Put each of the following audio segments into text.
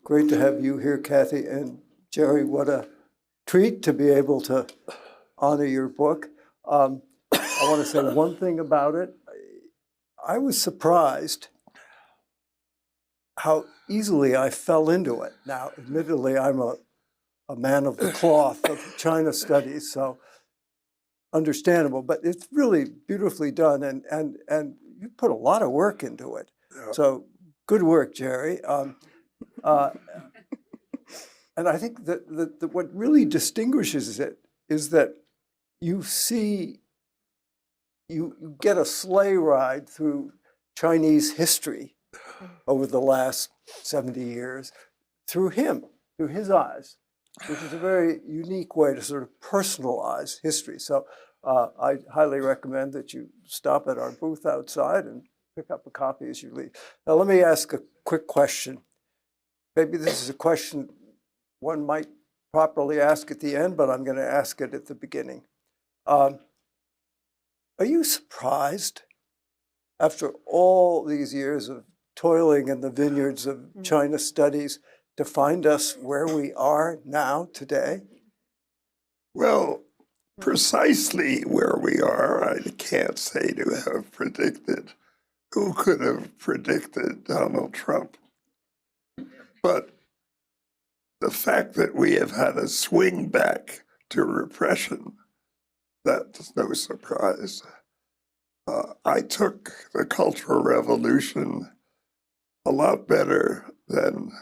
Great to have you here, Kathy. And Jerry, what a treat to be able to honor your book. I want to say one thing about it. I was surprised how easily I fell into it. Now, admittedly, I'm a man of the cloth of China studies, so understandable, but it's really beautifully done, and you put a lot of work into it. Yeah. So good work, Jerry. And I think that what really distinguishes it is that you get a sleigh ride through Chinese history over the last 70 years through him, through his eyes, which is a very unique way to sort of personalize history. So I highly recommend that you stop at our booth outside and pick up a copy as you leave. Now, let me ask a quick question. Maybe this is a question one might properly ask at the end, but I'm going to ask it at the beginning. Are you surprised, after all these years of toiling in the vineyards of China studies, to find us where we are now today? Well, precisely where we are, I can't say to have predicted. Who could have predicted Donald Trump? But the fact that we have had a swing back to repression, that's no surprise. I took the Cultural Revolution a lot better than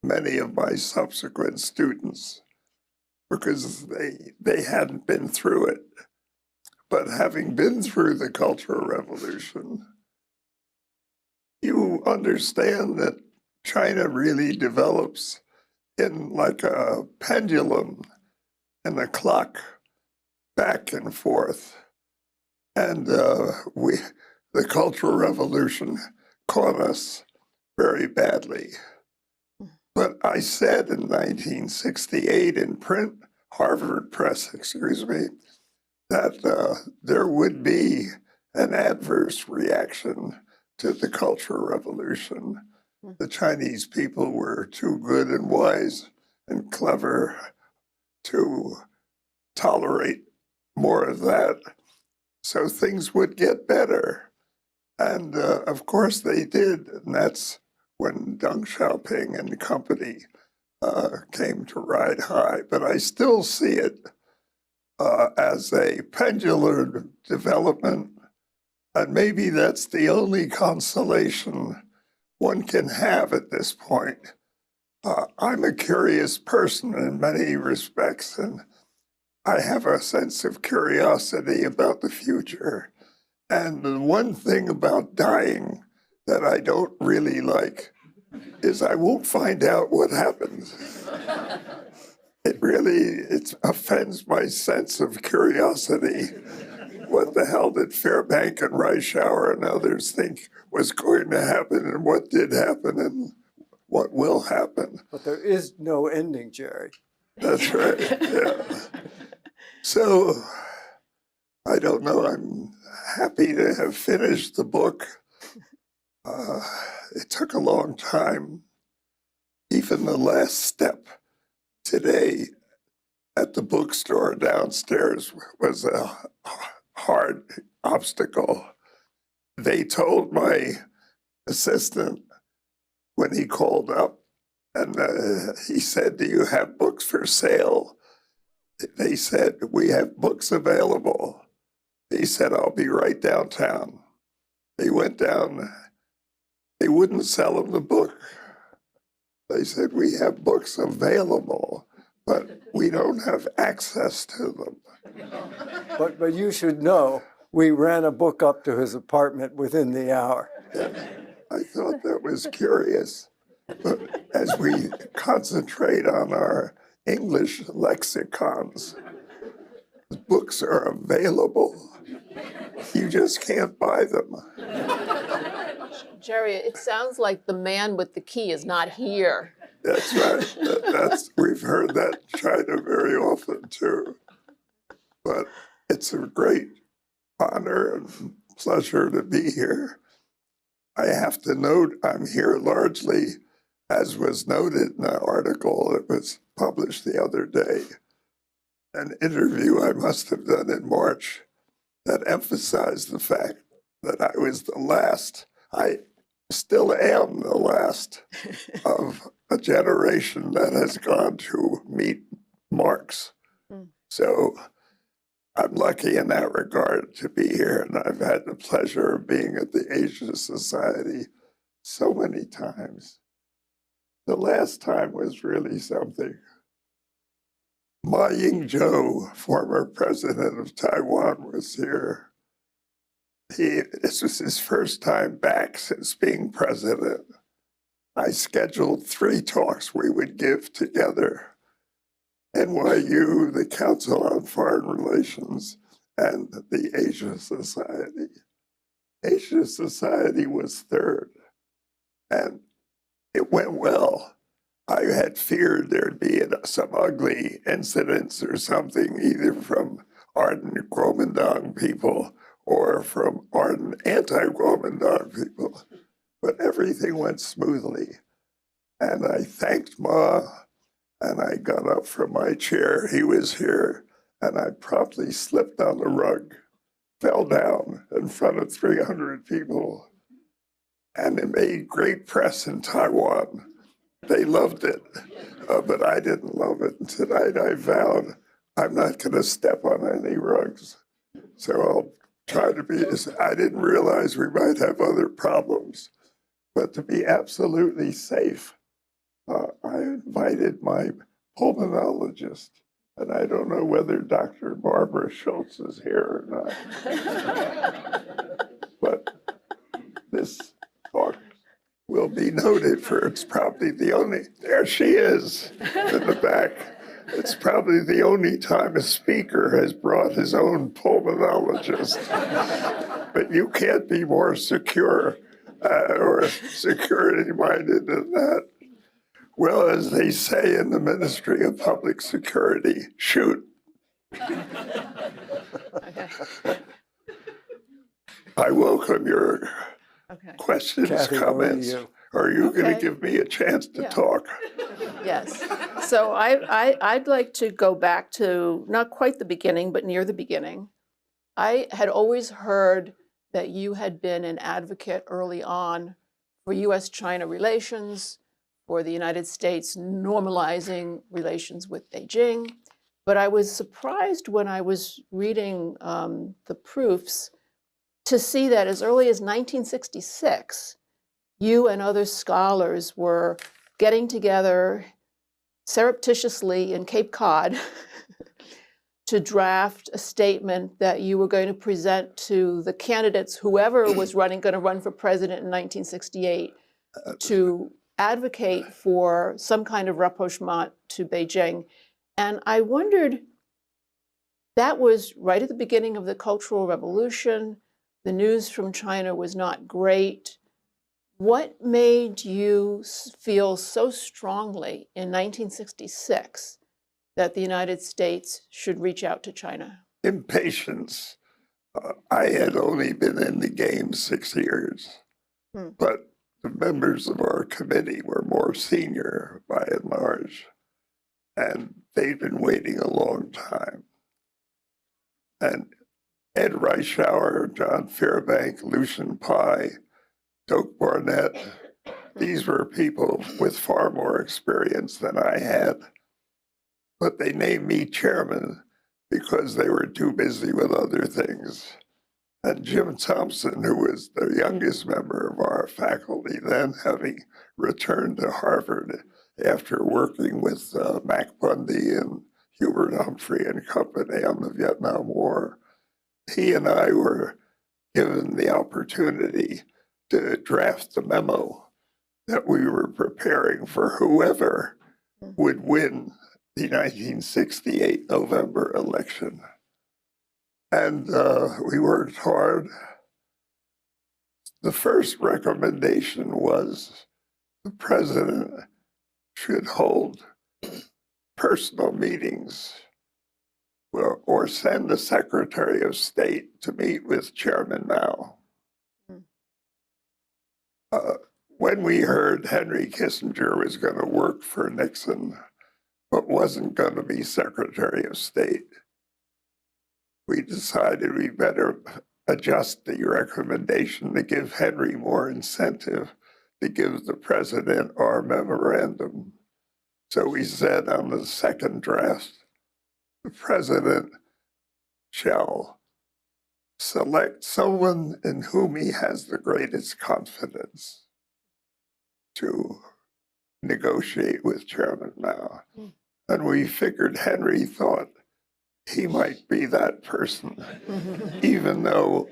many of my subsequent students because they hadn't been through it. But having been through the Cultural Revolution, you understand that China really develops in like a pendulum and a clock back and forth. And the Cultural Revolution caught us very badly. But I said in 1968 in print, Harvard Press, that there would be an adverse reaction to the Cultural Revolution. The Chinese people were too good and wise and clever to tolerate more of that. So things would get better. And of course they did. And that's when Deng Xiaoping and the company came to ride high. But I still see it as a pendular development. And maybe that's the only consolation one can have at this point. I'm a curious person in many respects, and I have a sense of curiosity about the future. And the one thing about dying that I don't really like is I won't find out what happens. It offends my sense of curiosity. What the hell did Fairbank and Reischauer and others think was going to happen, and what did happen, and what will happen? But there is no ending, Jerry. That's right, yeah. So, I don't know, I'm happy to have finished the book. It took a long time. Even the last step today at the bookstore downstairs was a hard obstacle. They told my assistant when he called up, and he said, "Do you have books for sale?" They said, "We have books available." He said, "I'll be right downtown." They went down. They wouldn't sell him the book. They said, "We have books available, but we don't have access to them." But you should know, we ran a book up to his apartment within the hour. I thought that was curious. But as we concentrate on our English lexicons, the books are available. You just can't buy them. Jerry, it sounds like the man with the key is not here. That's right. We've heard that in China very often, too. But it's a great honor and pleasure to be here. I have to note I'm here largely as was noted in an article that was published the other day, an interview I must have done in March that emphasized the fact that I was the last, I still am the last of a generation that has gone to meet Marx. Mm. So I'm lucky in that regard to be here, and I've had the pleasure of being at the Asia Society so many times. The last time was really something. Ma Ying-jeou, former president of Taiwan, was here. This was his first time back since being president. I scheduled 3 talks we would give together. NYU, the Council on Foreign Relations, and the Asia Society. Asia Society was third, and it went well. I had feared there'd be some ugly incidents or something, either from ardent Kuomintang people or from ardent anti-Kuomintang people, but everything went smoothly. And I thanked Ma, and I got up from my chair. He was here, and I promptly slipped on the rug, fell down in front of 300 people, and it made great press in Taiwan. They loved it, but I didn't love it. And tonight I vowed I'm not going to step on any rugs. So I'll try to be, I didn't realize we might have other problems, but to be absolutely safe, I invited my pulmonologist, and I don't know whether Dr. Barbara Schultz is here or not, but this talk will be noted for it's probably the only, there she is in the back. It's probably the only time a speaker has brought his own pulmonologist. But you can't be more secure or security-minded than that. Well, as they say in the Ministry of Public Security, shoot. Okay. I welcome your Okay. questions, Kathy, over to comments. you. Are you going Okay. to give me a chance to Yeah. talk? Yes. So I'd like to go back to not quite the beginning, but near the beginning. I had always heard that you had been an advocate early on for U.S. China relations, for the United States normalizing relations with Beijing. But I was surprised when I was reading the proofs to see that as early as 1966, you and other scholars were getting together surreptitiously in Cape Cod to draft a statement that you were going to present to the candidates, whoever was going to run for president in 1968, to advocate for some kind of rapprochement to Beijing. And I wondered, that was right at the beginning of the Cultural Revolution. The news from China was not great. What made you feel so strongly in 1966 that the United States should reach out to China? Impatience. I had only been in the game 6 years, but the members of our committee were more senior by and large, and they'd been waiting a long time. And Ed Reischauer, John Fairbank, Lucian Pye, Doak Barnett, these were people with far more experience than I had. But they named me chairman because they were too busy with other things. And Jim Thompson, who was the youngest member of our faculty then, having returned to Harvard after working with Mac Bundy and Hubert Humphrey and company on the Vietnam War, he and I were given the opportunity to draft the memo that we were preparing for whoever would win the 1968 November election. And we worked hard. The first recommendation was the president should hold personal meetings or send the Secretary of State to meet with Chairman Mao. when we heard Henry Kissinger was going to work for Nixon, but wasn't going to be Secretary of State, we decided we better adjust the recommendation to give Henry more incentive to give the president our memorandum. So we said on the second draft, the president shall select someone in whom he has the greatest confidence to negotiate with Chairman Mao. And we figured Henry thought he might be that person, even though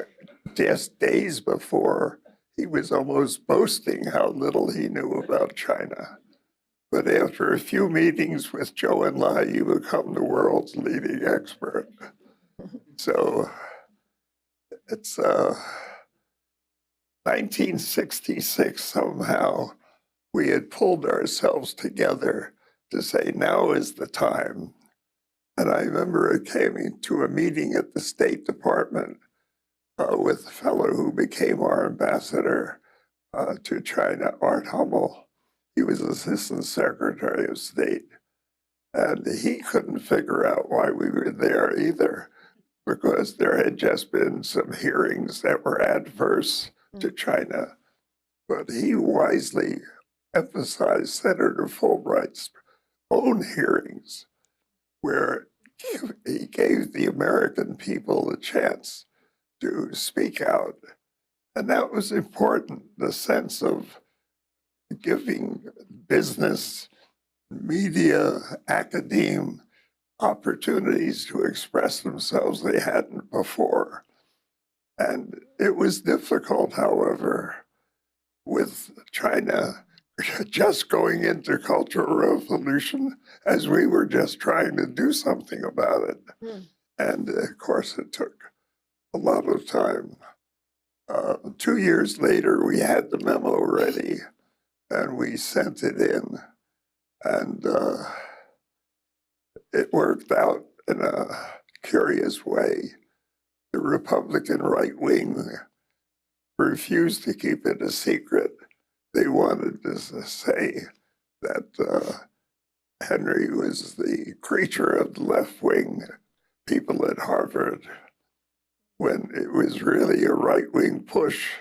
just days before, he was almost boasting how little he knew about China. But after a few meetings with Zhou and Enlai, you become the world's leading expert. So it's 1966 somehow. We had pulled ourselves together to say, now is the time. And I remember it came to a meeting at the State Department with a fellow who became our ambassador to China, Art Hummel. He was Assistant Secretary of State. And he couldn't figure out why we were there either, because there had just been some hearings that were adverse to China. But he wisely emphasized Senator Fulbright's own hearings, where he gave the American people a chance to speak out. And that was important, the sense of giving business, media, academe opportunities to express themselves they hadn't before. And it was difficult, however, with China just going into Cultural Revolution as we were just trying to do something about it. And of course, it took a lot of time. 2 years later, we had the memo ready and we sent it in. And it worked out in a curious way. The Republican right wing refused to keep it a secret. They wanted to say that Henry was the creature of the left wing people at Harvard, when it was really a right wing push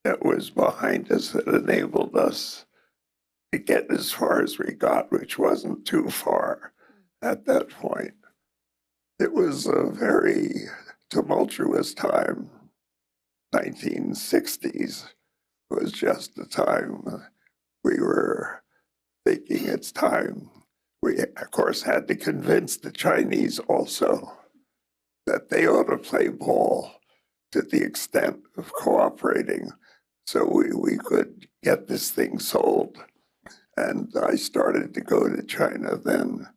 that was behind us that enabled us to get as far as we got, which wasn't too far at that point. It was a very tumultuous time. 1960s was just the time we were thinking it's time. We, of course, had to convince the Chinese also that they ought to play ball to the extent of cooperating so we could get this thing sold. And I started to go to China then,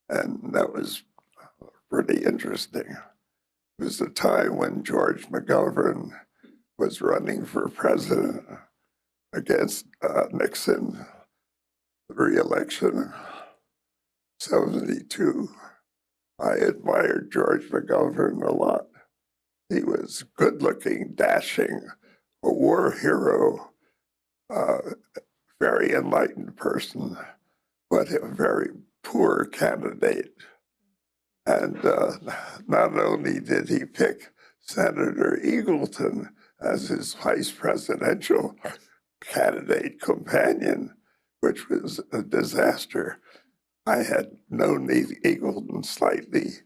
and that was pretty interesting. It was a time when George McGovern was running for president against Nixon, re-election, 72. I admired George McGovern a lot. He was good-looking, dashing, a war hero, very enlightened person, but a very poor candidate. And not only did he pick Senator Eagleton as his vice presidential candidate companion, which was a disaster. I had known Eagleton slightly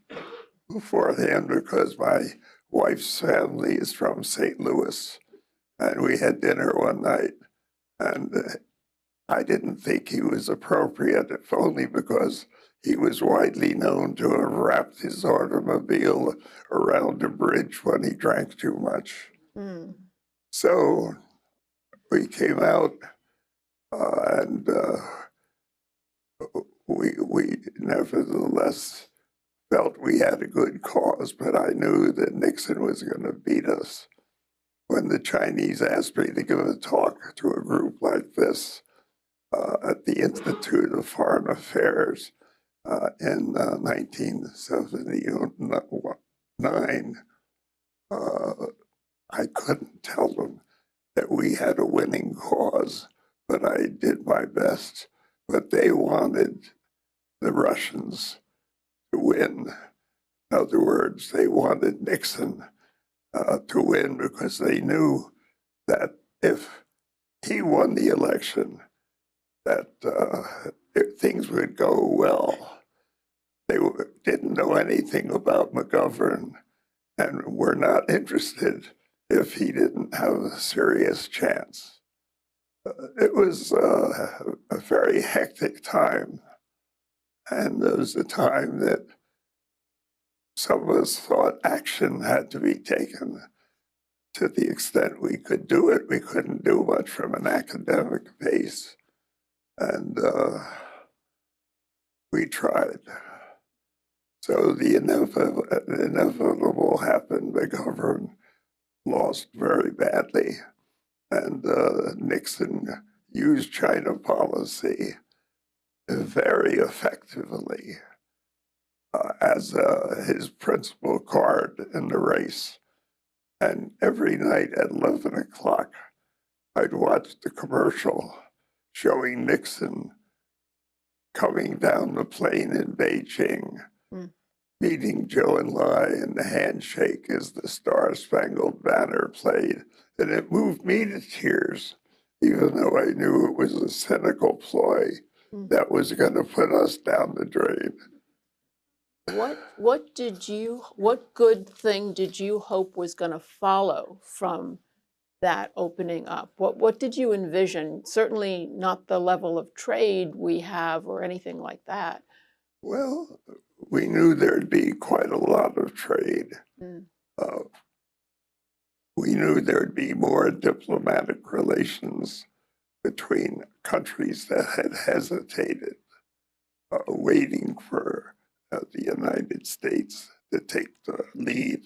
beforehand because my wife's family is from St. Louis, and we had dinner one night, and I didn't think he was appropriate, if only because he was widely known to have wrapped his automobile around a bridge when he drank too much. So we came out and we nevertheless felt we had a good cause, but I knew that Nixon was going to beat us. When the Chinese asked me to give a talk to a group like this at the Institute of Foreign Affairs in 1979, I couldn't tell them that we had a winning cause, but I did my best. But they wanted the Russians to win. In other words, they wanted Nixon to win because they knew that if he won the election, that things would go well. They didn't know anything about McGovern and were not interested if he didn't have a serious chance. It was a very hectic time, and there was a time that some of us thought action had to be taken. To the extent we could do it, we couldn't do much from an academic base. And we tried. So the inevitable happened. The government lost very badly. And Nixon used China policy very effectively as his principal card in the race. And every night at 11 o'clock, I'd watch the commercial showing Nixon coming down the plane in Beijing, meeting Zhou and Enlai, and the handshake as the Star-Spangled Banner played. And it moved me to tears, even though I knew it was a cynical ploy that was going to put us down the drain. What good thing did you hope was going to follow from that opening up? What did you envision? Certainly not the level of trade we have or anything like that. Well, we knew there'd be quite a lot of trade. We knew there'd be more diplomatic relations between countries that had hesitated, waiting for the United States to take the lead.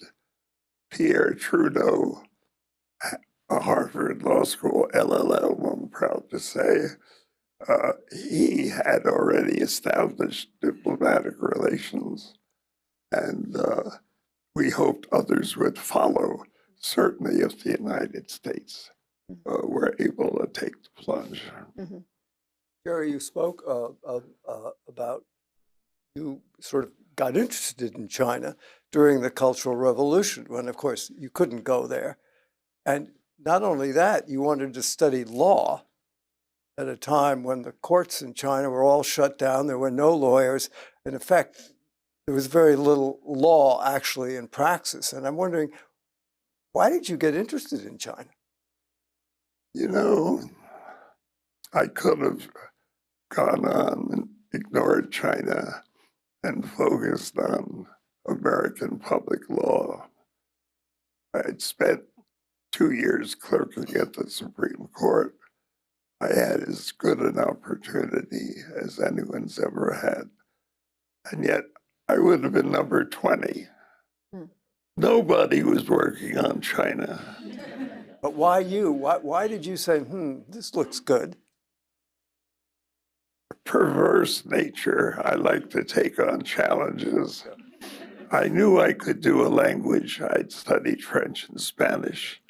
Pierre Trudeau, a Harvard Law School LLM, I'm proud to say, he had already established diplomatic relations, and we hoped others would follow, certainly if the United States were able to take the plunge. Jerry, you spoke about you sort of got interested in China during the Cultural Revolution, when, of course, you couldn't go there. And not only that, you wanted to study law at a time when the courts in China were all shut down. There were no lawyers. In effect, there was very little law actually in praxis. And I'm wondering, why did you get interested in China? You know, I could have gone on and ignored China and focused on American public law. I'd spent 2 years clerking at the Supreme Court. I had as good an opportunity as anyone's ever had. And yet I would have been number 20. Nobody was working on China. But why you? Why did you say, this looks good? Perverse nature. I like to take on challenges. I knew I could do a language. I'd studied French and Spanish.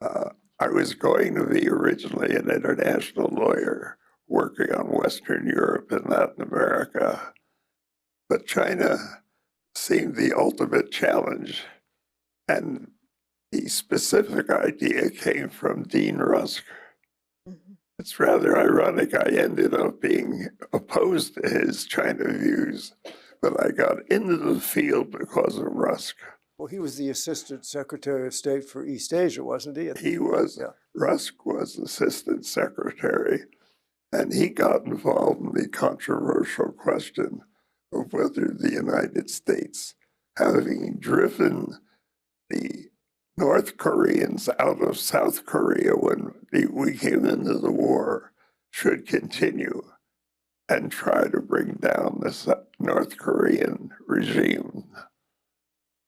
I was going to be originally an international lawyer working on Western Europe and Latin America. But China seemed the ultimate challenge. And the specific idea came from Dean Rusk. It's rather ironic I ended up being opposed to his China views, but I got into the field because of Rusk. Well, he was the Assistant Secretary of State for East Asia, wasn't he? He was. Yeah. Rusk was Assistant Secretary, and he got involved in the controversial question of whether the United States, having driven the North Koreans out of South Korea when we came into the war, should continue and try to bring down the North Korean regime.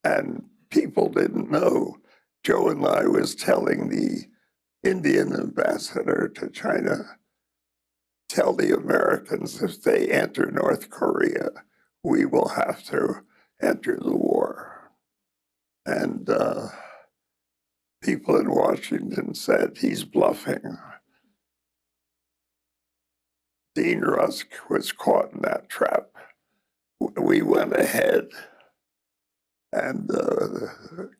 And people didn't know. Zhou Enlai was telling the Indian ambassador to China, tell the Americans if they enter North Korea, we will have to enter the war. And people in Washington said he's bluffing. Dean Rusk was caught in that trap. We went ahead and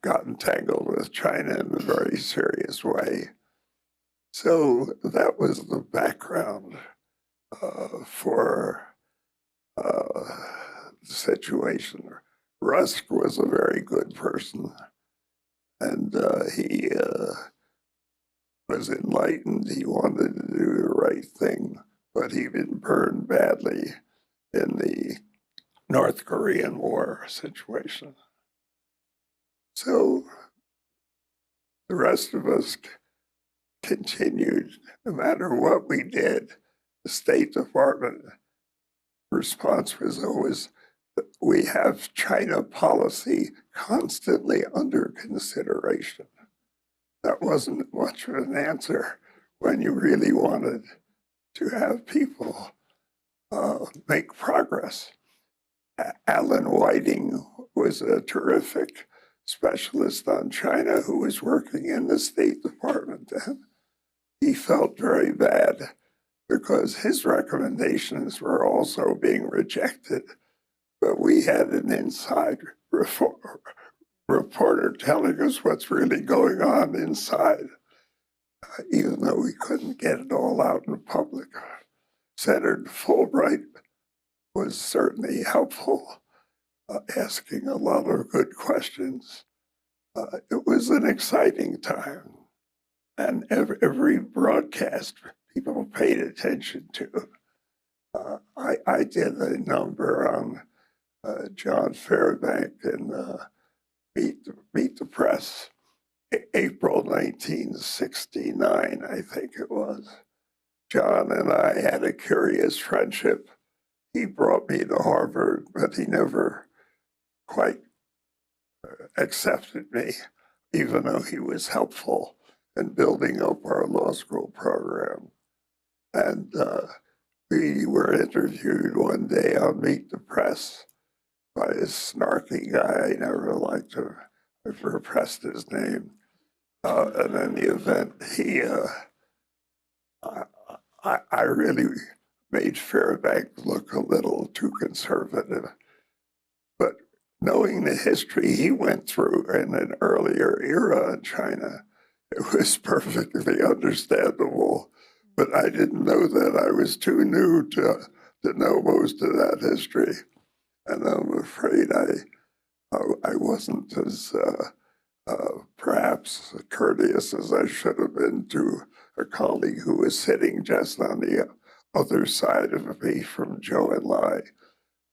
got entangled with China in a very serious way. So that was the background for the situation. Rusk was a very good person, and he was enlightened. He wanted to do the right thing, but he'd been burned badly in the North Korean War situation. So the rest of us continued, no matter what we did. The State Department response was always, we have China policy constantly under consideration. That wasn't much of an answer when you really wanted to have people make progress. Alan Whiting was a terrific specialist on China who was working in the State Department then. He felt very bad because his recommendations were also being rejected. But we had an inside reporter telling us what's really going on inside, even though we couldn't get it all out in public. Senator Fulbright was certainly helpful, asking a lot of good questions. It was an exciting time, and every broadcast people paid attention to. I did a number on John Fairbank and Meet the Press, April 1969, I think it was. John and I had a curious friendship. He brought me to Harvard, but he never quite accepted me, even though he was helpful in building up our law school program. And we were interviewed one day on Meet the Press by a snarky guy. I never liked him. I've repressed his name. And in the event, I really made Fairbank look a little too conservative. But knowing the history he went through in an earlier era in China, it was perfectly understandable. But I didn't know that. I was too new to know most of that history. And I'm afraid I wasn't as perhaps courteous as I should have been to a colleague who was sitting just on the other side of me from Zhou and Enlai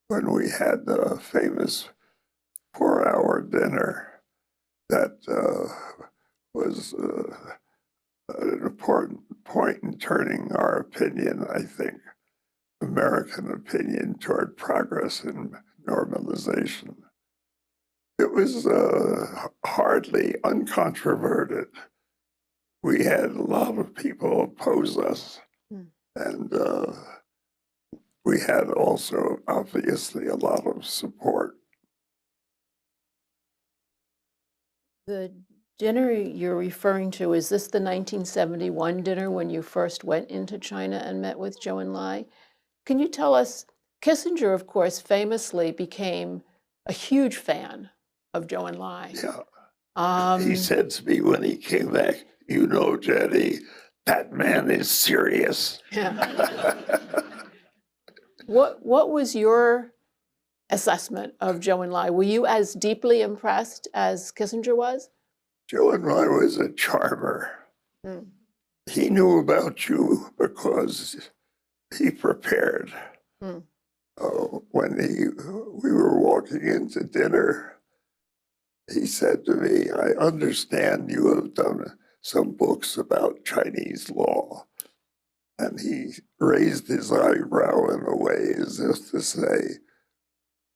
when we had the famous 4-hour dinner that was an important point in turning our opinion, I think, American opinion, toward progress and normalization. It was hardly uncontroverted. We had a lot of people oppose us, and we had also, obviously, a lot of support. The dinner you're referring to, is this the 1971 dinner when you first went into China and met with Zhou Enlai? Can you tell us, Kissinger, of course, famously became a huge fan of Zhou Enlai. Yeah. He said to me when he came back, you know, Jenny, that man is serious. Yeah. What was your assessment of Zhou Enlai? Were you as deeply impressed as Kissinger was? Zhou Enlai was a charmer. He knew about you because he prepared. When we were walking into dinner, he said to me, I understand you have done some books about Chinese law. And he raised his eyebrow in a way as if to say,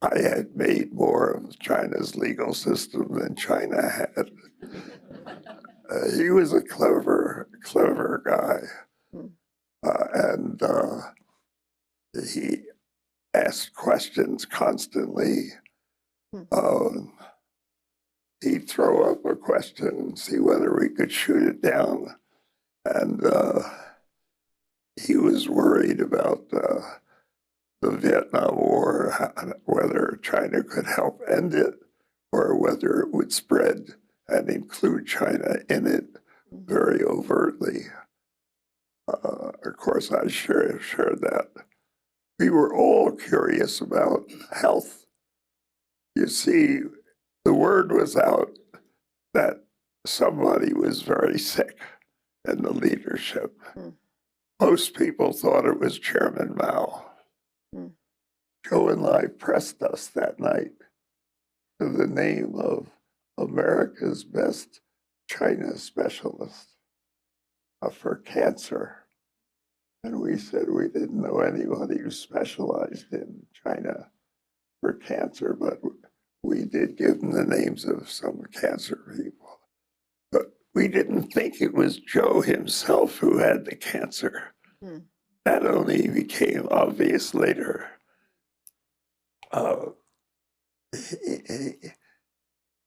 I had made more of China's legal system than China had. He was a clever guy. And he asked questions constantly. he'd throw up a question and see whether we could shoot it down. And he was worried about the Vietnam War, whether China could help end it or whether it would spread and include China in it very overtly. Of course, I shared that. We were all curious about health. You see, the word was out that somebody was very sick in the leadership. Most people thought it was Chairman Mao. Zhou and I pressed us that night to the name of America's best China specialist for cancer. And we said we didn't know anybody who specialized in China for cancer, but we did give them the names of some cancer people. But we didn't think it was Zhou himself who had the cancer. That only became obvious later.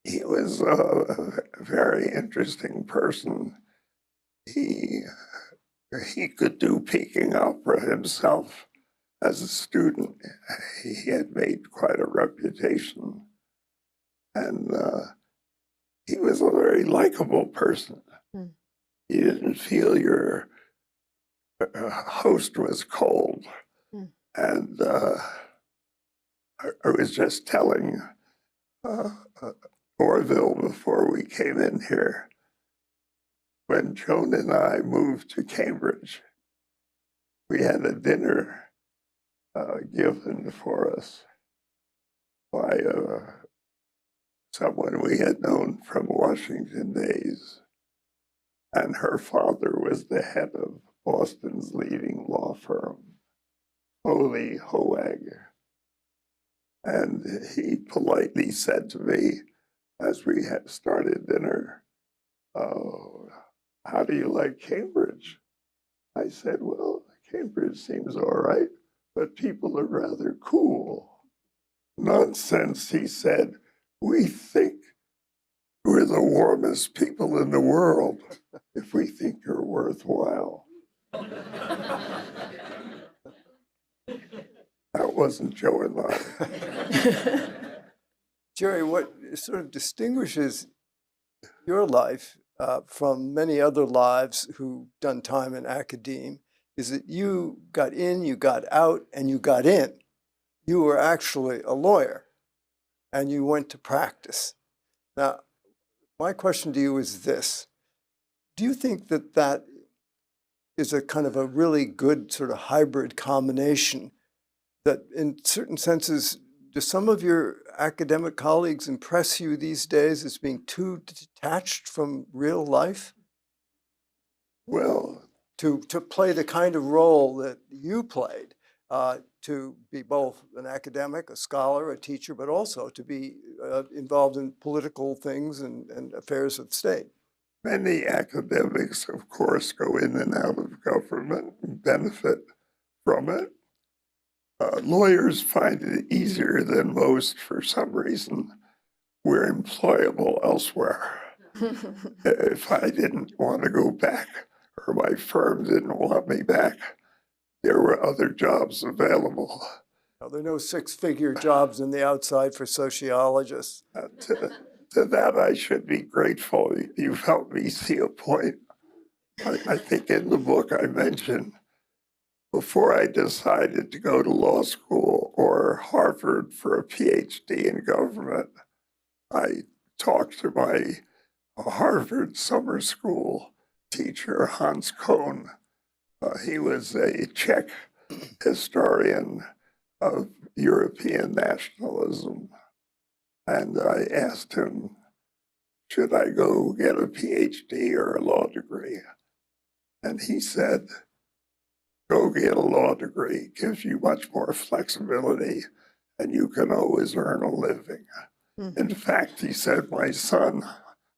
He was a very interesting person. He could do Peking opera himself. As a student, he had made quite a reputation. And he was a very likable person. You didn't feel your host was cold. And I was just telling Orville before we came in here, when Joan and I moved to Cambridge, we had a dinner given for us by someone we had known from Washington days. And her father was the head of Boston's leading law firm, Foley Hoag. And he politely said to me, as we had started dinner, "Oh, how do you like Cambridge?" I said, "Well, Cambridge seems all right, but people are rather cool." "Nonsense," he said. "We think we're the warmest people in the world if we think you're worthwhile." That wasn't Joe and I. Jerry, what sort of distinguishes your life from many other lives who've done time in academia is that you got in, you got out, and you got in. You were actually a lawyer, and you went to practice. Now, my question to you is this. Do you think that that is a kind of a really good sort of hybrid combination that in certain senses, do some of your academic colleagues impress you these days as being too detached from real life? Well, to play the kind of role that you played, to be both an academic, a scholar, a teacher, but also to be involved in political things and affairs of state. many academics, of course, go in and out of government and benefit from it. Lawyers find it easier than most for some reason. We're employable elsewhere. If I didn't want to go back or my firm didn't want me back, there were other jobs available. Now, there are no six-figure jobs in the outside for sociologists. To that, I should be grateful. You've helped me see a point. I think in the book I mentioned, before I decided to go to law school or Harvard for a PhD in government, I talked to my Harvard summer school teacher, Hans Cohen. He was a Czech historian of European nationalism. And I asked him, should I go get a PhD or a law degree? And he said, go get a law degree. It gives you much more flexibility and you can always earn a living. In fact, he said, my son,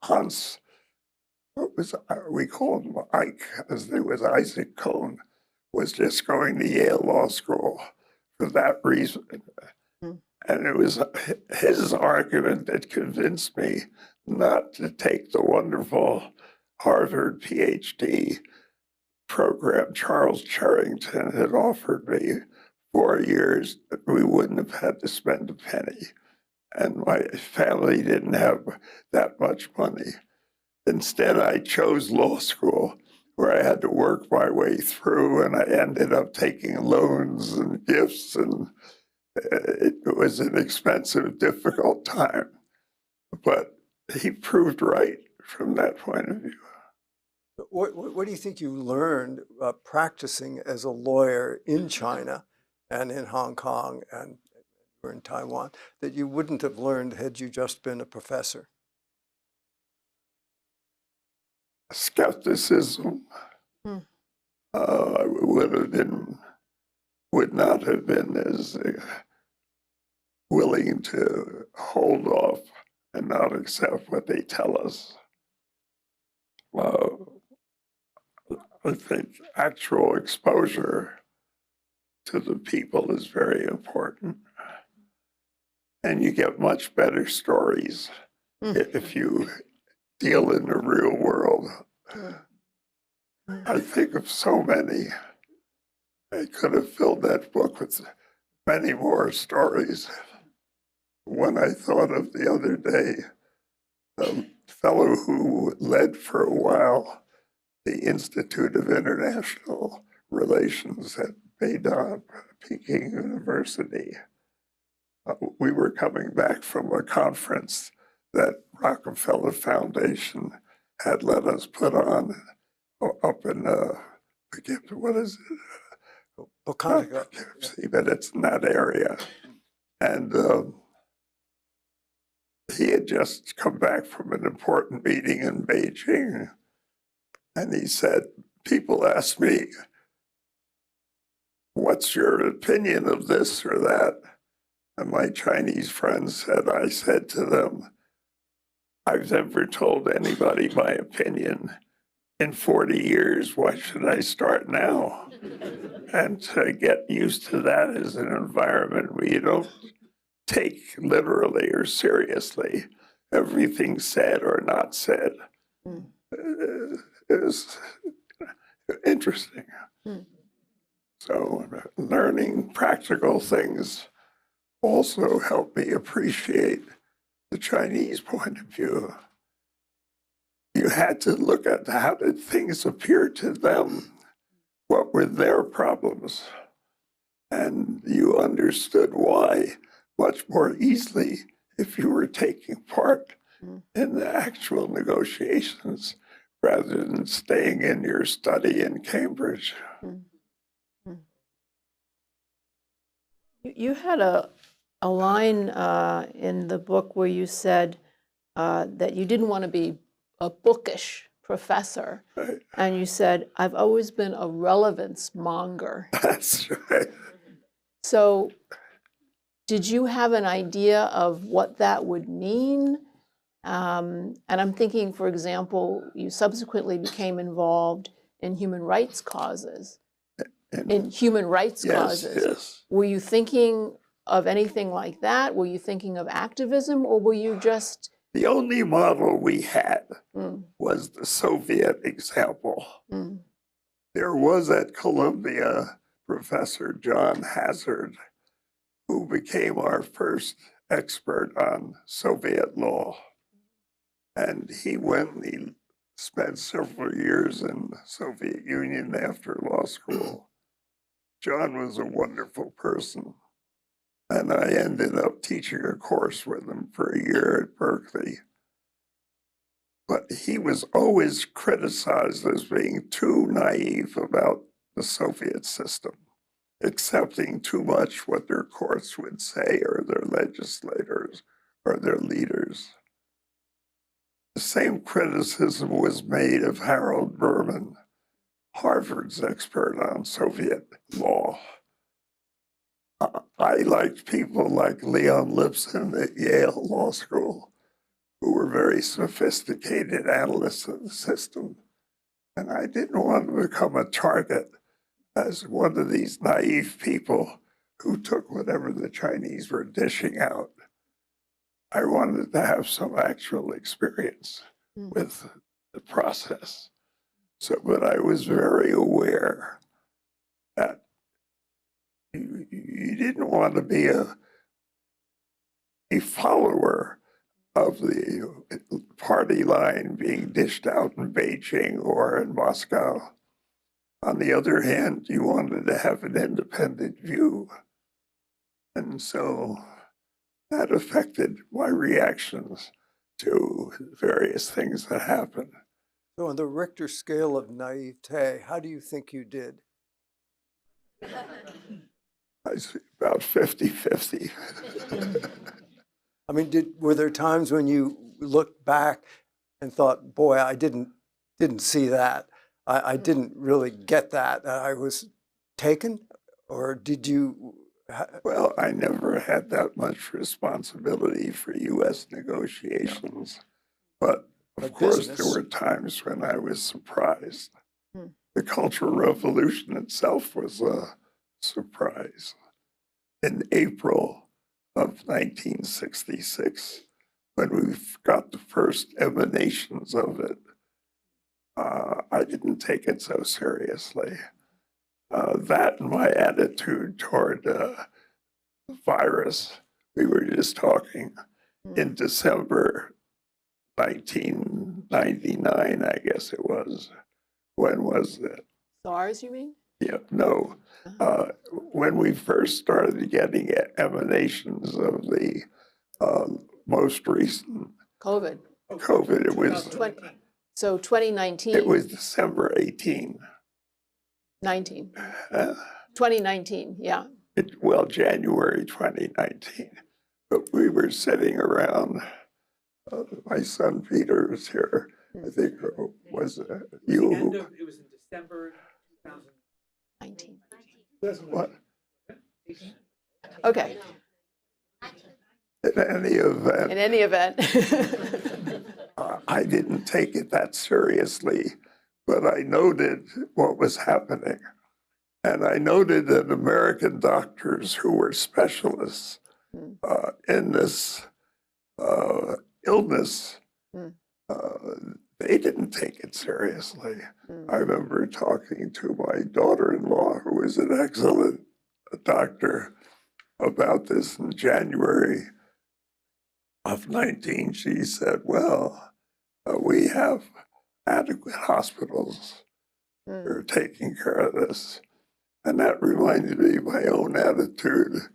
Hans, we called him Ike, as there was Isaac Cohen, was just going to Yale Law School for that reason. And it was his argument that convinced me not to take the wonderful Harvard PhD program Charles Charrington had offered me 4 years, we wouldn't have had to spend a penny. And my family didn't have that much money. Instead, I chose law school, where I had to work my way through, and I ended up taking loans and gifts, and it was an expensive, difficult time. But he proved right from that point of view. What do you think you learned practicing as a lawyer in China and in Hong Kong and or in Taiwan that you wouldn't have learned had you just been a professor? Skepticism. Would not have been as willing to hold off and not accept what they tell us. I think actual exposure to the people is very important. And you get much better stories if you deal in the real world. I think of so many. I could have filled that book with many more stories. One I thought of the other day, a fellow who led for a while the Institute of International Relations at Peking University. We were coming back from a conference that Rockefeller Foundation had let us put on up in, what is it? Poughkeepsie. But it's in that area. And he had just come back from an important meeting in Beijing. And he said, people ask me, what's your opinion of this or that? And my Chinese friends said, I said to them, I've never told anybody my opinion in 40 years. Why should I start now? And to get used to that as an environment where you don't take literally or seriously everything said or not said is interesting. So learning practical things also helped me appreciate the Chinese point of view. You had to look at how did things appear to them, what were their problems, and you understood why much more easily if you were taking part in the actual negotiations rather than staying in your study in Cambridge. You had a line in the book where you said that you didn't want to be a bookish professor. Right. And you said, I've always been a relevance monger. That's right. So did you have an idea of what that would mean? And I'm thinking, for example, you subsequently became involved in human rights causes. Yes. Were you thinking of anything like that? Were you thinking of activism, or were you just... The only model we had was the Soviet example. There was at Columbia Professor John Hazard, who became our first expert on Soviet law. And he spent several years in the Soviet Union after law school. John was a wonderful person. And I ended up teaching a course with him for a year at Berkeley. But he was always criticized as being too naive about the Soviet system, accepting too much what their courts would say or their legislators or their leaders. The same criticism was made of Harold Berman, Harvard's expert on Soviet law. I liked people like Leon Lipson at Yale Law School, who were very sophisticated analysts of the system. And I didn't want to become a target as one of these naive people who took whatever the Chinese were dishing out. I wanted to have some actual experience with the process. So, but I was very aware that you didn't want to be a follower of the party line being dished out in Beijing or in Moscow. On the other hand, you wanted to have an independent view. And so that affected my reactions to various things that happened. So on the Richter scale of naivete, how do you think you did? I was about 50-50. I mean, were there times when you looked back and thought, boy, I didn't see that. I didn't really get that. I was taken? Or did you? Well, I never had that much responsibility for U.S. negotiations. But of course, business. there were times when I was surprised. The Cultural Revolution itself was a surprise. In April of 1966, when we got the first emanations of it, I didn't take it so seriously. That and my attitude toward the virus, we were just talking in December 1999, I guess it was. When was it? SARS, you mean? Yeah, no. When we first started getting emanations of the most recent COVID. COVID, it was 2019. it was December 18. 2019, yeah. Well, January 2019. But we were sitting around. My son Peter was here. I think it was you. It was in December 19. 2019. What? Okay. In any event, I didn't take it that seriously, but I noted what was happening. And I noted that American doctors who were specialists in this illness, they didn't take it seriously. I remember talking to my daughter-in-law, who was an excellent doctor, about this in January of 19. She said, well, we have adequate hospitals that are taking care of this. And that reminded me of my own attitude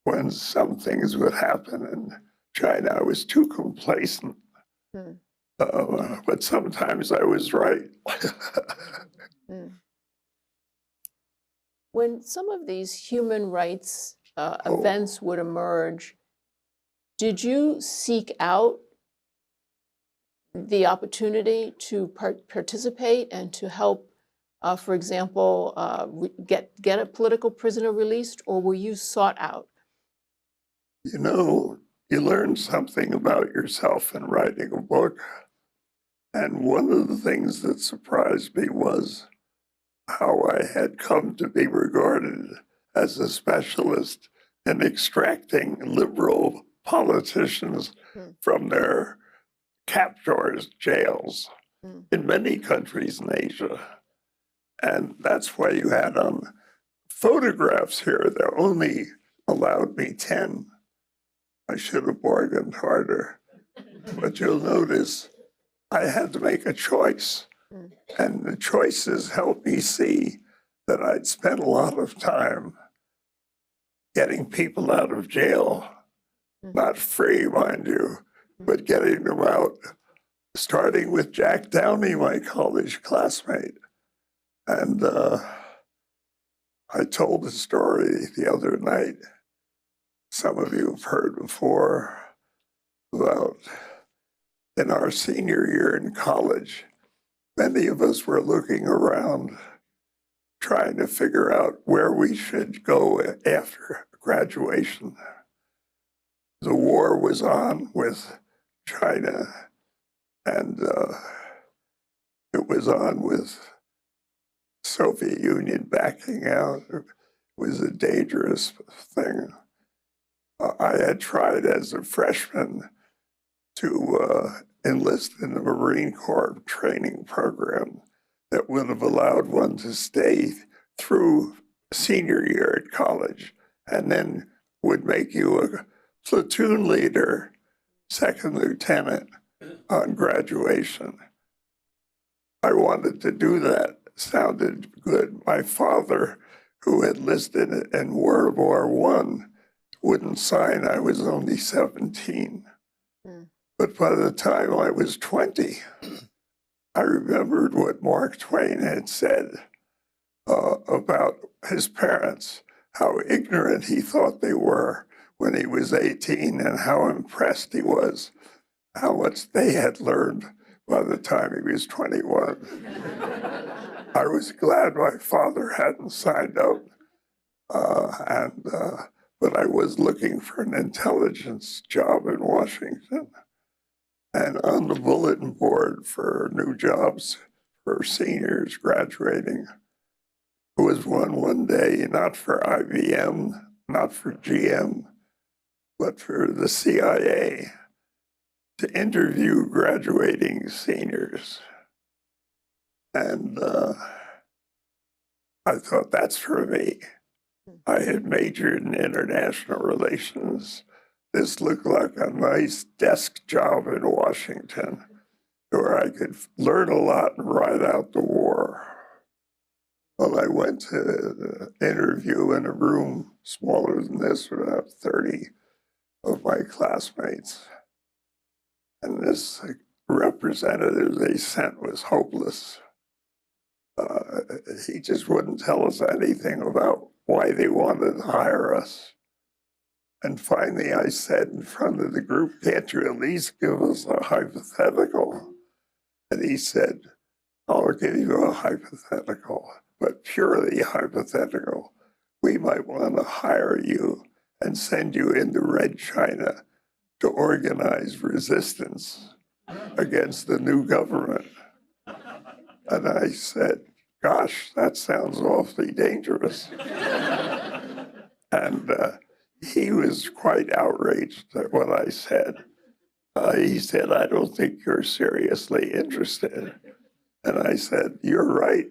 when some things would happen in China. I was too complacent. But sometimes I was right. When some of these human rights events would emerge, did you seek out the opportunity to participate and to help, for example, get a political prisoner released, or were you sought out? You know, you learn something about yourself in writing a book. And one of the things that surprised me was how I had come to be regarded as a specialist in extracting liberal politicians from their captors' jails in many countries in Asia. And that's why you had on photographs here, they only allowed me 10. I should have bargained harder. But you'll notice I had to make a choice. And the choices helped me see that I'd spent a lot of time getting people out of jail, not free, mind you, but getting them out, starting with Jack Downey, my college classmate. And I told a story the other night, some of you have heard before, about in our senior year in college, many of us were looking around, trying to figure out where we should go after graduation. The war was on with China, and it was on with Soviet Union backing out. It was a dangerous thing. I had tried as a freshman to enlist in the Marine Corps training program that would have allowed one to stay through senior year at college and then would make you a platoon leader, second lieutenant on graduation. I wanted to do that. Sounded good. My father, who had enlisted in World War I, wouldn't sign. I was only 17. But by the time I was 20, I remembered what Mark Twain had said about his parents, how ignorant he thought they were when he was 18 and how impressed he was, how much they had learned by the time he was 21. I was glad my father hadn't signed up, but I was looking for an intelligence job in Washington. And on the bulletin board for new jobs for seniors graduating was one day, not for IBM, not for GM, but for the CIA to interview graduating seniors. And I thought, that's for me. I had majored in international relations. This looked like a nice desk job in Washington where I could learn a lot and ride out the war. Well, I went to the interview in a room smaller than this with about 30 of my classmates. And this representative they sent was hopeless. He just wouldn't tell us anything about why they wanted to hire us. And finally, I said in front of the group, can't you at least give us a hypothetical? And he said, I'll give you a hypothetical, but purely hypothetical. We might want to hire you and send you into Red China to organize resistance against the new government. And I said, gosh, that sounds awfully dangerous. And he was quite outraged at what I said. He said, I don't think you're seriously interested. And I said, you're right.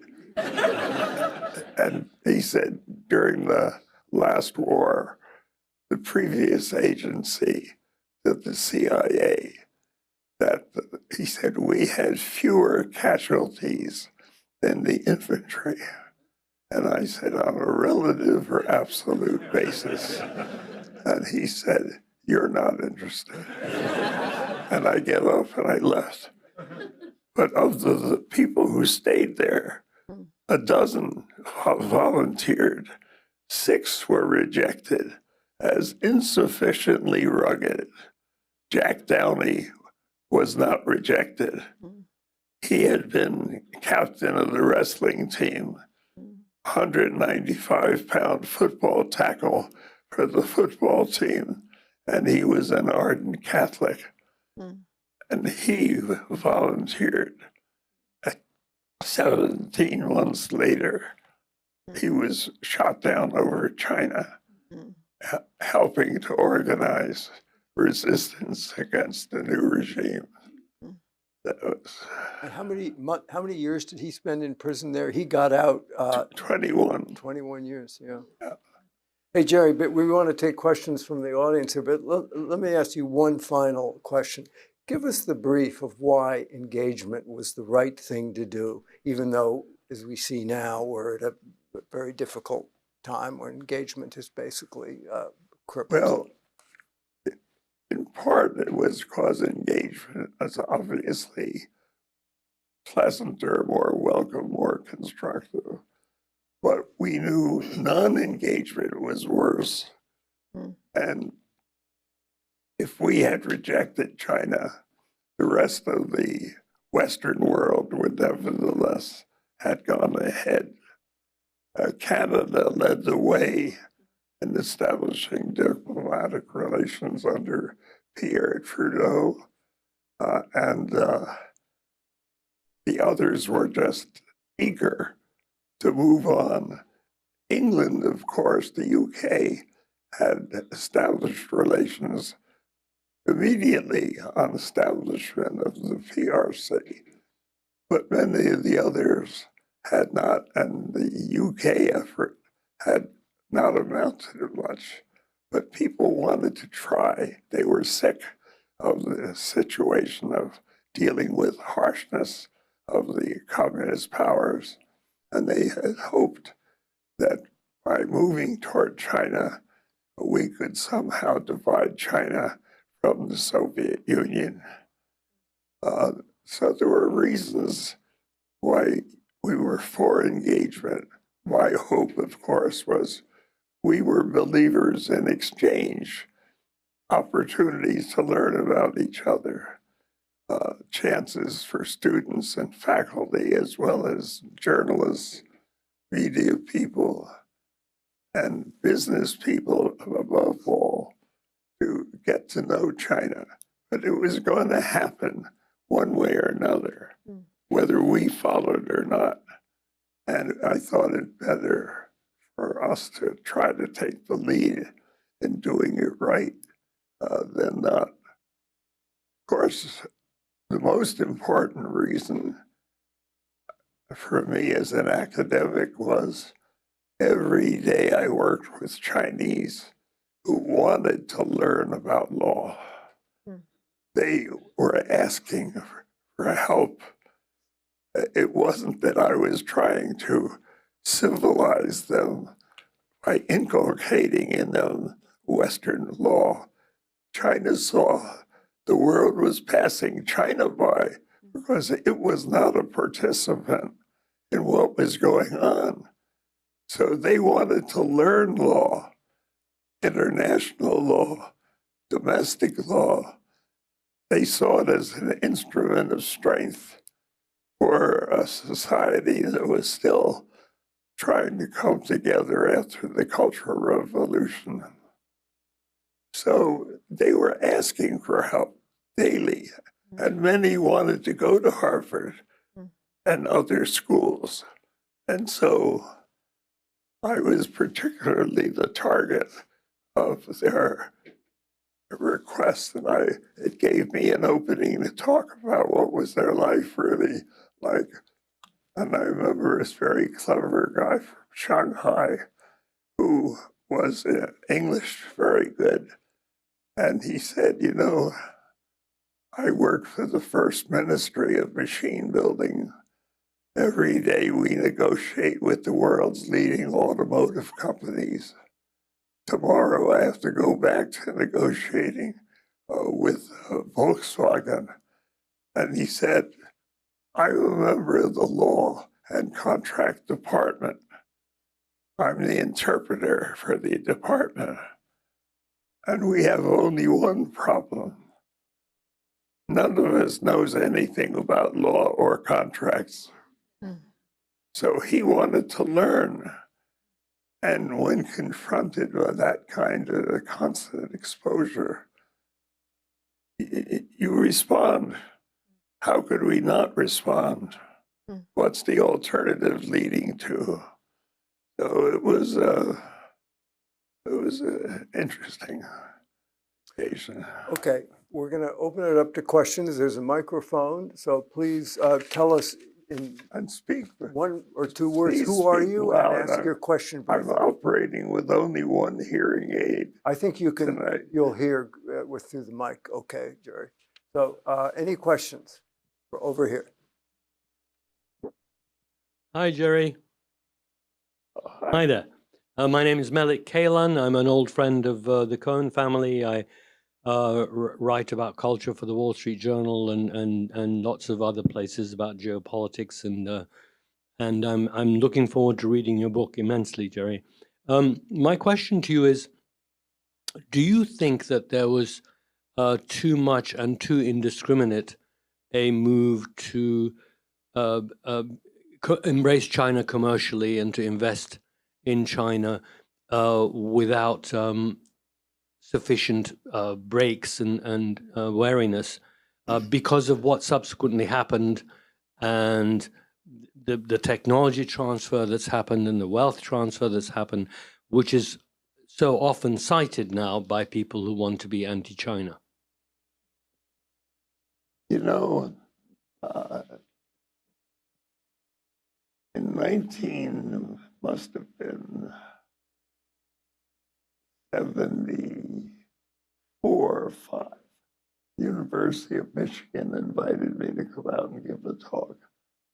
And he said, during the last war, the previous agency, the CIA, that he said, we had fewer casualties than the infantry. And I said, on a relative or absolute basis. And he said, you're not interested. And I get up and I left. But of the people who stayed there, a dozen volunteered. 6 were rejected as insufficiently rugged. Jack Downey was not rejected. He had been captain of the wrestling team, 195-pound football tackle for the football team, and he was an ardent Catholic. And he volunteered. 17 months later, he was shot down over China, helping to organize resistance against the new regime. And how many years did he spend in prison there? He got out 21. 21 years, yeah. Hey, Jerry, but we want to take questions from the audience here, but let me ask you one final question. Give us the brief of why engagement was the right thing to do, even though, as we see now, we're at a very difficult time where engagement is basically crippled. Well, in part, it was because engagement was obviously pleasanter, more welcome, more constructive. But we knew non-engagement was worse. And if we had rejected China, the rest of the Western world would nevertheless have gone ahead. Canada led the way in establishing diplomatic relations under Pierre Trudeau, and the others were just eager to move on. England, of course, the UK, had established relations immediately on establishment of the PRC, but many of the others had not, and the UK effort had not amounted to much. But people wanted to try. They were sick of the situation of dealing with harshness of the communist powers, and they had hoped that by moving toward China, we could somehow divide China from the Soviet Union. So there were reasons why we were for engagement. My hope, of course, was we were believers in exchange, opportunities to learn about each other, chances for students and faculty, as well as journalists, media people, and business people, above all, to get to know China. But it was going to happen one way or another, whether we followed or not. And I thought it better for us to try to take the lead in doing it right than not. Of course, the most important reason for me as an academic was every day I worked with Chinese who wanted to learn about law. They were asking for help. It wasn't that I was trying to civilize them by inculcating in them Western law. China saw the world was passing China by because it was not a participant in what was going on. So they wanted to learn law, international law, domestic law. They saw it as an instrument of strength for a society that was still trying to come together after the Cultural Revolution. So they were asking for help daily, and many wanted to go to Harvard and other schools. And so I was particularly the target of their request, and it gave me an opening to talk about what was their life really like. And I remember this very clever guy from Shanghai who was English very good. And he said, you know, I work for the first Ministry of Machine Building. Every day we negotiate with the world's leading automotive companies. Tomorrow I have to go back to negotiating with Volkswagen. And he said, I'm a member of the law and contract department. I'm the interpreter for the department. And we have only one problem. None of us knows anything about law or contracts. So he wanted to learn. And when confronted with that kind of constant exposure, you respond. How could we not respond? What's the alternative leading to? So it was an interesting occasion. Okay, we're going to open it up to questions. There's a microphone, so please tell us in And speak. one or two words, Please who are speak you, loud. and ask your question I'm briefly. operating with only one hearing aid. I think you can, tonight. you'll hear through the mic. Okay, Jerry. So any questions over here? Hi, Jerry. Hi there. My name is Melik Kalan. I'm an old friend of the Cohen family. I write about culture for the Wall Street Journal and lots of other places about geopolitics, and I'm looking forward to reading your book immensely, Jerry. My question to you is, do you think that there was too much and too indiscriminate a move to embrace China commercially and to invest in China without sufficient breaks and wariness because of what subsequently happened and the technology transfer that's happened and the wealth transfer that's happened, which is so often cited now by people who want to be anti-China? You know, in must have been 74 or 5, University of Michigan invited me to come out and give a talk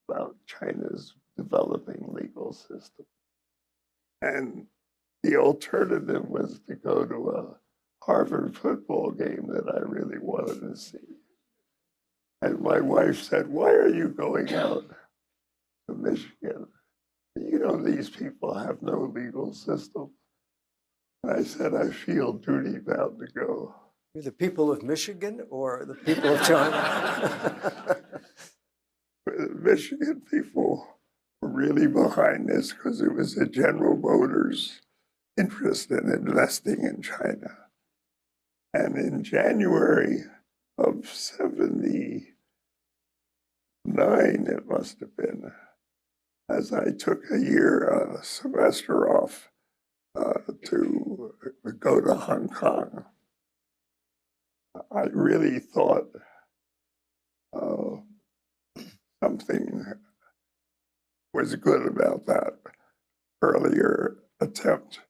about China's developing legal system. And the alternative was to go to a Harvard football game that I really wanted to see. And my wife said, "Why are you going out to Michigan? You know, these people have no legal system." And I said, "I feel duty bound to go." The people of Michigan or the people of China? The Michigan people were really behind this because it was a General Motors interest in investing in China. And in January of 79, it must have been, as I took a semester off to go to Hong Kong, I really thought something was good about that earlier attempt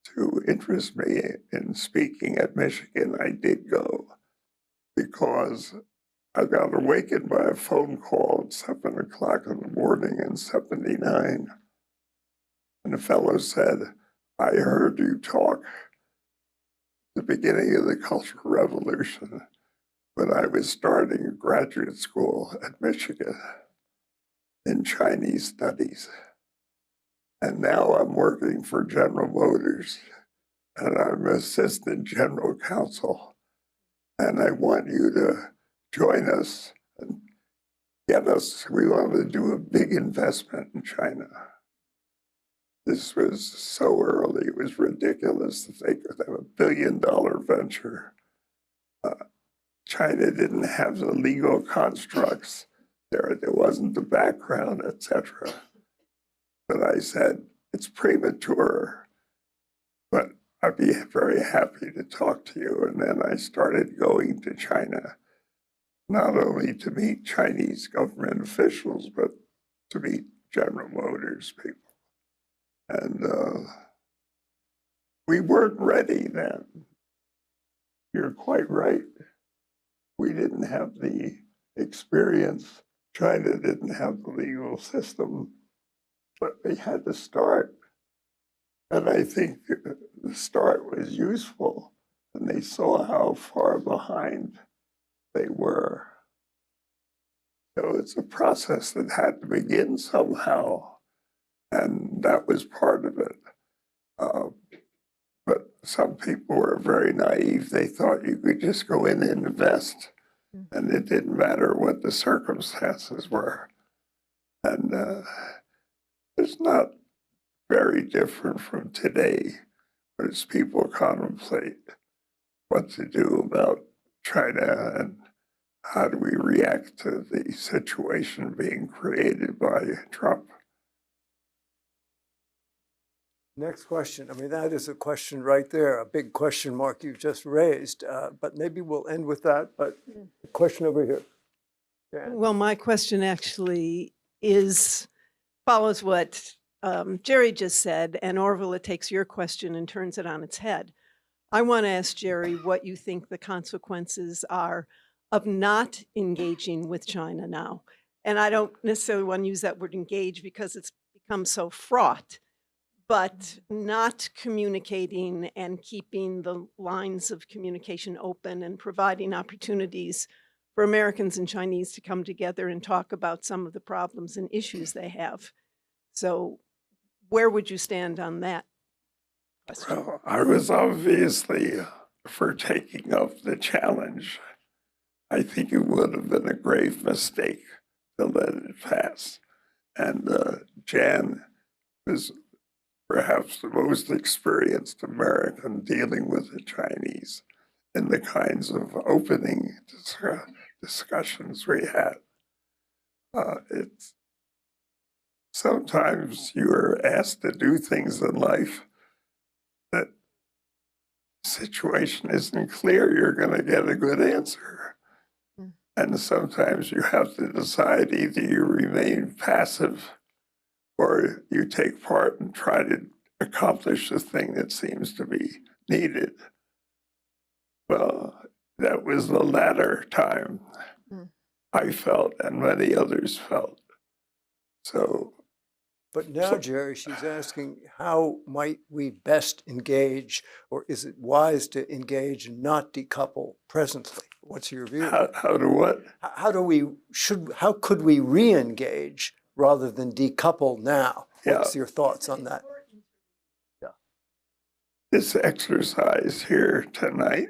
to interest me in speaking at Michigan. I did go because I got awakened by a phone call at 7 o'clock in the morning in 79. And the fellow said, "I heard you talk at the beginning of the Cultural Revolution when I was starting a graduate school at Michigan in Chinese studies. And now I'm working for General Motors and I'm assistant general counsel. And I want you to join us and get us, we want to do a big investment in China." This was so early, it was ridiculous to think of a $1 billion venture. China didn't have the legal constructs, there wasn't the background, etc. But I said, "It's premature, but I'd be very happy to talk to you." And then I started going to China, not only to meet Chinese government officials, but to meet General Motors people. And we weren't ready then. You're quite right. We didn't have the experience. China didn't have the legal system, but they had to start. And I think the start was useful, and they saw how far behind they were. So it's a process that had to begin somehow, and that was part of it. But some people were very naive. They thought you could just go in and invest, and it didn't matter what the circumstances were. And it's not very different from today, as people contemplate what to do about China and how do we react to the situation being created by Trump. Next question. I mean, that is a question right there, a big question mark you just raised. But maybe we'll end with that. But a question over here. Jan? Well, my question actually follows what Jerry just said, and Orville, it takes your question and turns it on its head. I want to ask Jerry what you think the consequences are of not engaging with China now. And I don't necessarily want to use that word engage because it's become so fraught, but not communicating and keeping the lines of communication open and providing opportunities for Americans and Chinese to come together and talk about some of the problems and issues they have. So where would you stand on that question? Well, I was obviously for taking up the challenge. I think it would have been a grave mistake to let it pass. And Jan was perhaps the most experienced American dealing with the Chinese in the kinds of opening discussions we had. Sometimes you are asked to do things in life that the situation isn't clear, you're going to get a good answer. And sometimes you have to decide either you remain passive or you take part and try to accomplish the thing that seems to be needed. Well, that was the latter time I felt and many others felt. So, But now, Jerry, she's asking, how might we best engage, or is it wise to engage and not decouple presently? What's your view? how do what? How could we re-engage rather than decouple now? What's Yeah. your thoughts on that? This exercise here tonight,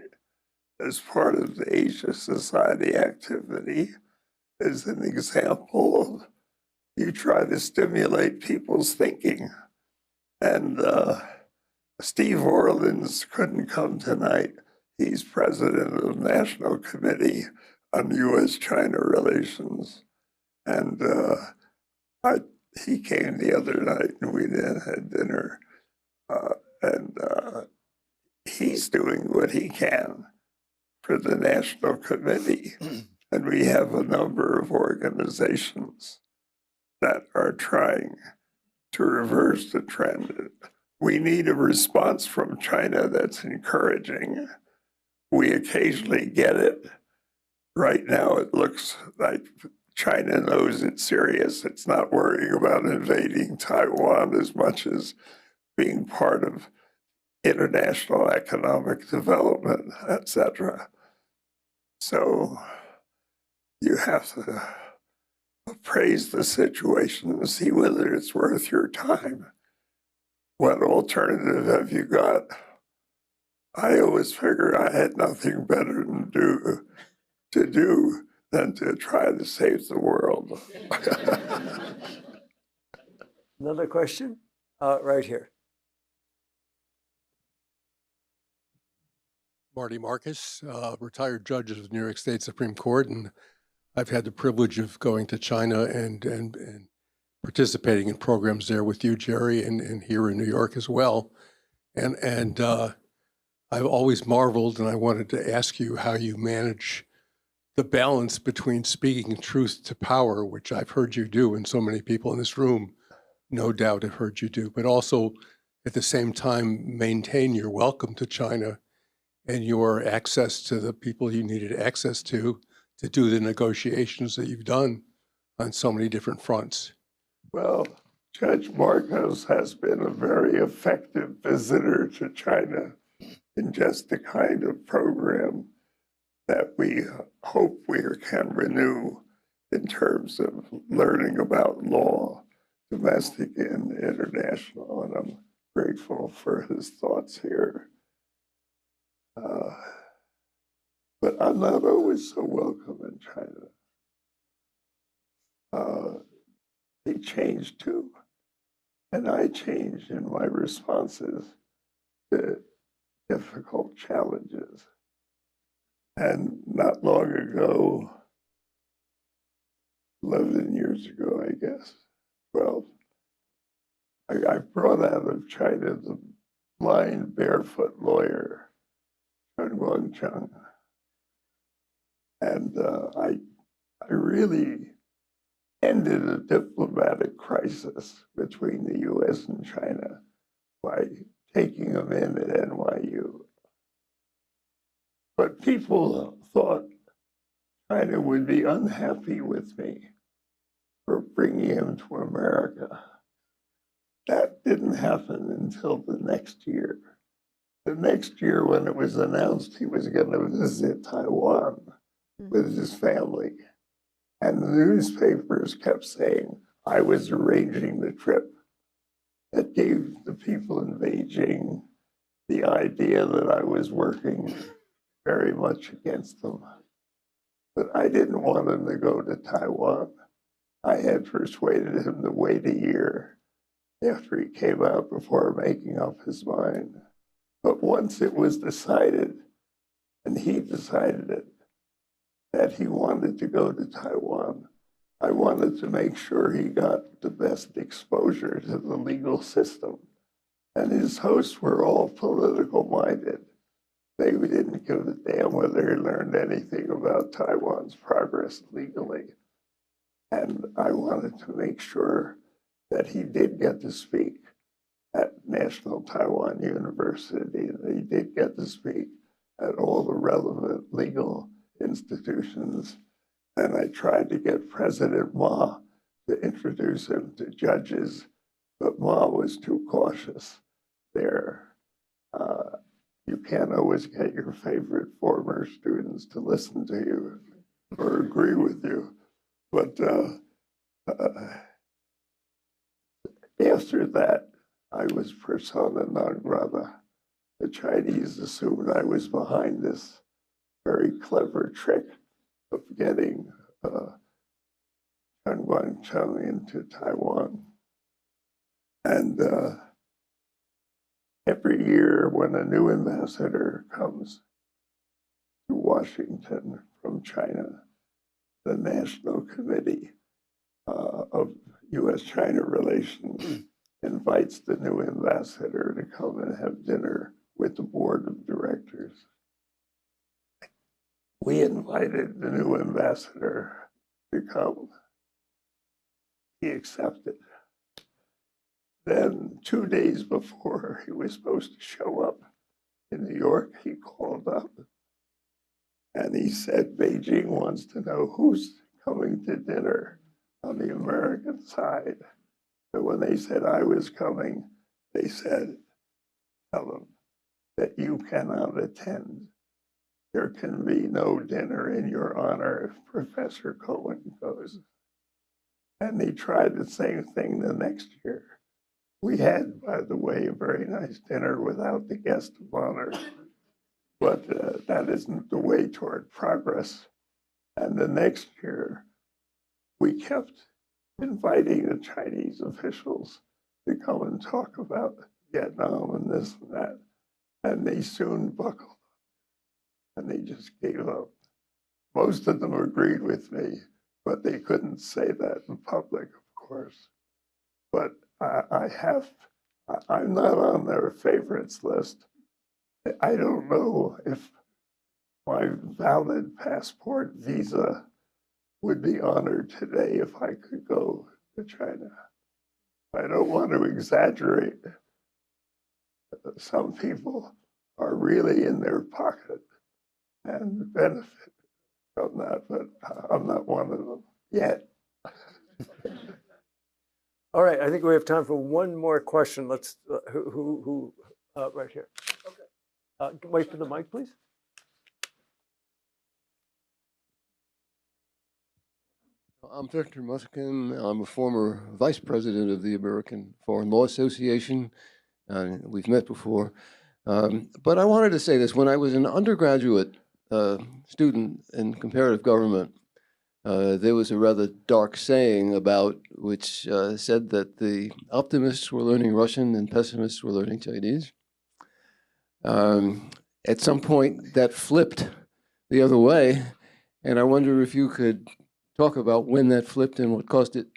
as part of the Asia Society activity, is an example of you try to stimulate people's thinking. And Steve Orleans couldn't come tonight. He's president of the National Committee on U.S. China Relations. And he came the other night and we then had dinner. And he's doing what he can for the National Committee. And we have a number of organizations that are trying to reverse the trend. We need a response from China that's encouraging. We occasionally get it. Right now, it looks like China knows it's serious. It's not worrying about invading Taiwan as much as being part of international economic development, etc. So you have to appraise the situation and see whether it's worth your time. What alternative have you got? I always figured I had nothing better to do than to try to save the world. Another question? Right here. Marty Marcus, retired judge of the New York State Supreme Court, and I've had the privilege of going to China and participating in programs there with you, Jerry, and here in New York as well. And I've always marveled, and I wanted to ask you how you manage the balance between speaking truth to power, which I've heard you do, and so many people in this room no doubt have heard you do, but also at the same time maintain your welcome to China and your access to the people you needed access to do the negotiations that you've done on so many different fronts. Well, Judge Marcos has been a very effective visitor to China in just the kind of program that we hope we can renew in terms of learning about law, domestic and international, and I'm grateful for his thoughts here. But I'm not always so welcome in China. They changed too, and I changed in my responses to difficult challenges. And not long ago, 11 years ago, I guess, 12, I brought out of China the blind barefoot lawyer, Chen Chang. And I really ended a diplomatic crisis between the U.S. and China by taking him in at NYU. But people thought China would be unhappy with me for bringing him to America. That didn't happen until the next year. The next year, when it was announced he was going to visit Taiwan with his family, and the newspapers kept saying I was arranging the trip. That gave the people in Beijing the idea that I was working very much against them. But I didn't want him to go to Taiwan. I had persuaded him to wait a year after he came out before making up his mind. But once it was decided, and he decided it, that he wanted to go to Taiwan, I wanted to make sure he got the best exposure to the legal system. And his hosts were all political minded. they didn't give a damn whether he learned anything about Taiwan's progress legally. And I wanted to make sure that he did get to speak at National Taiwan University, and he did get to speak at all the relevant legal institutions. And I tried to get President Ma to introduce him to judges, but Ma was too cautious there. You can't always get your favorite former students to listen to you or agree with you. But after that, I was persona non grata. The Chinese assumed I was behind this very clever trick of getting Chen Guangcheng into Taiwan. And every year when a new ambassador comes to Washington from China, the National Committee of U.S. China Relations invites the new ambassador to come and have dinner with the board of directors. We invited the new ambassador to come. He accepted. Then 2 days before he was supposed to show up in New York, he called up and he said, Beijing wants to know who's coming to dinner on the American side. So when they said I was coming, they said, tell them that you cannot attend. There can be no dinner in your honor if Professor Cohen goes. And they tried the same thing the next year. We had, by the way, a very nice dinner without the guest of honor, but that isn't the way toward progress. And the next year, we kept inviting the Chinese officials to come and talk about Vietnam and this and that. And they soon buckled and they just gave up. Most of them agreed with me, but they couldn't say that in public, of course. But I'm not on their favorites list. I don't know if my valid passport visa would be honored today if I could go to China. I don't want to exaggerate. Some people are really in their pocket and benefit from that, but I'm not one of them yet. All right, I think we have time for one more question. Let's, right here. Okay. Wait for the mic, please. I'm Victor Muskin. I'm a former vice president of the American Foreign Law Association. We've met before. But I wanted to say this. When I was an undergraduate student in comparative government, there was a rather dark saying about which said that the optimists were learning Russian and pessimists were learning Chinese. At some point, that flipped the other way, and I wonder if you could talk about when that flipped and what caused it.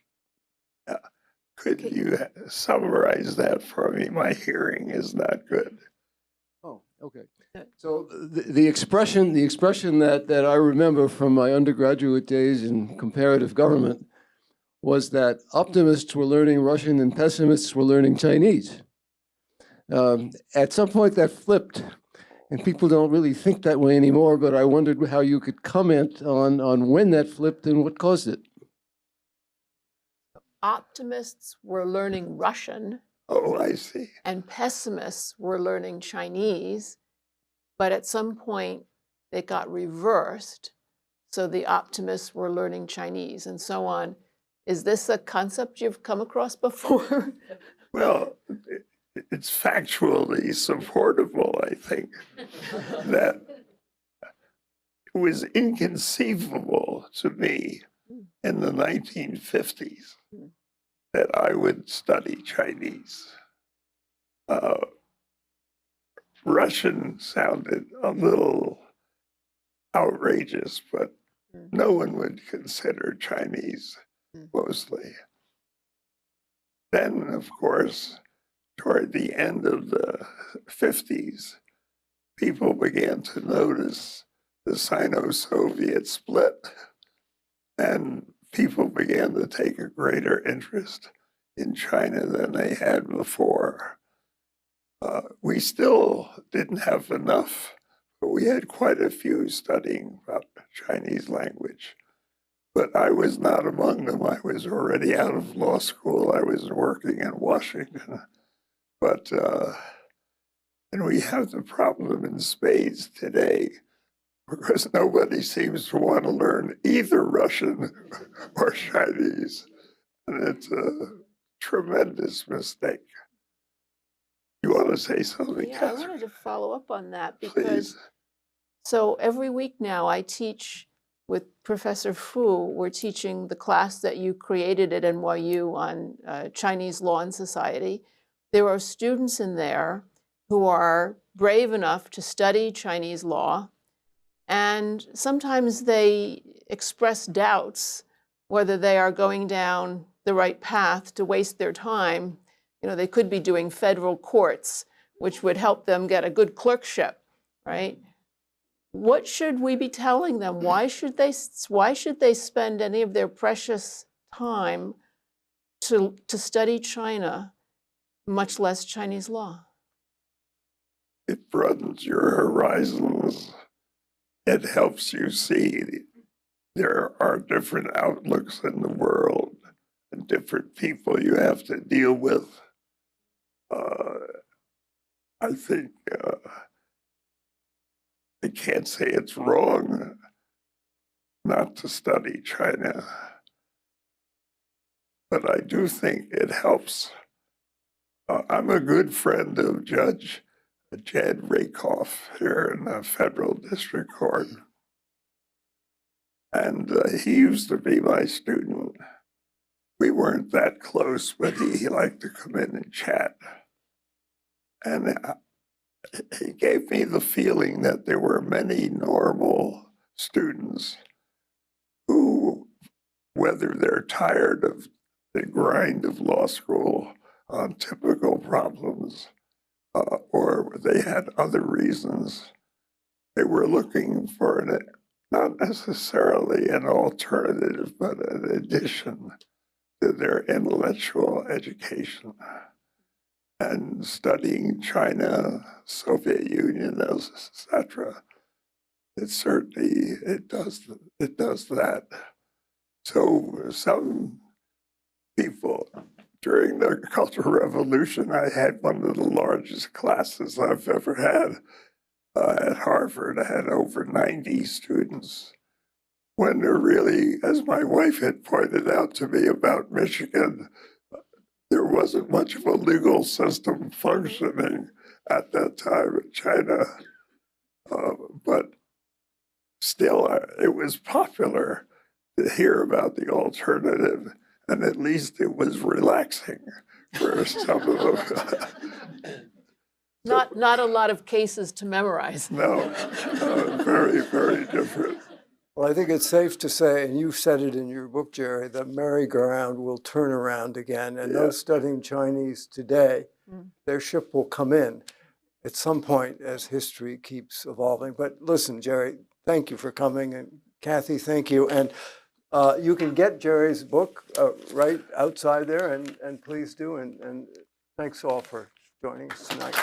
Could you summarize that for me? My hearing is not good. Oh, okay. So the expression that I remember from my undergraduate days in comparative government was that optimists were learning Russian and pessimists were learning Chinese. At some point that flipped, and people don't really think that way anymore, but I wondered how you could comment on when that flipped and what caused it. Optimists were learning Russian Oh, I see. and pessimists were learning Chinese, but at some point it got reversed. So the optimists were learning Chinese and so on. Is this a concept you've come across before? Well, it's factually supportable, I think, that it was inconceivable to me in the 1950s that I would study Chinese. Russian sounded a little outrageous, but no one would consider Chinese mostly. Then, of course, toward the end of the 50s, people began to notice the Sino-Soviet split, and people began to take a greater interest in China than they had before. We still didn't have enough, but we had quite a few studying about Chinese language. But I was not among them. I was already out of law school. I was working in Washington. But, and we have the problem in spades today because nobody seems to want to learn either Russian or Chinese. And it's a tremendous mistake. You want to say something, Yeah, I Catherine? wanted to follow up on that because Please. so every week now I teach with Professor Fu. We're teaching the class that you created at NYU on Chinese law and society. There are students in there who are brave enough to study Chinese law, and sometimes they express doubts whether they are going down the right path to waste their time. You know, they could be doing federal courts, which would help them get a good clerkship, right? What should we be telling them? Why should they spend any of their precious time to study China, much less Chinese law? It broadens your horizons. It helps you see there are different outlooks in the world and different people you have to deal with. I think I can't say it's wrong not to study China, but I do think it helps. I'm a good friend of Judge Jed Rakoff here in the Federal District Court. And he used to be my student. We weren't that close, but he liked to come in and chat. And he gave me the feeling that there were many normal students who, whether they're tired of the grind of law school on typical problems, or they had other reasons, they were looking for not necessarily an alternative, but an addition to their intellectual education. And studying China, Soviet Union, etc. It certainly does that. So some people during the Cultural Revolution, I had one of the largest classes I've ever had at Harvard. I had over 90 students. When there really, as my wife had pointed out to me about Michigan, there wasn't much of a legal system functioning at that time in China. But still, it was popular to hear about the alternative, and at least it was relaxing for some of them. Not a lot of cases to memorize. No, very, very different. Well, I think it's safe to say, and you said it in your book, Jerry, that merry-go-round will turn around again. And Yeah. those studying Chinese today, their ship will come in at some point as history keeps evolving. But listen, Jerry, thank you for coming. And Kathy, thank you. And you can get Jerry's book right outside there, and please do. And thanks all for joining us tonight.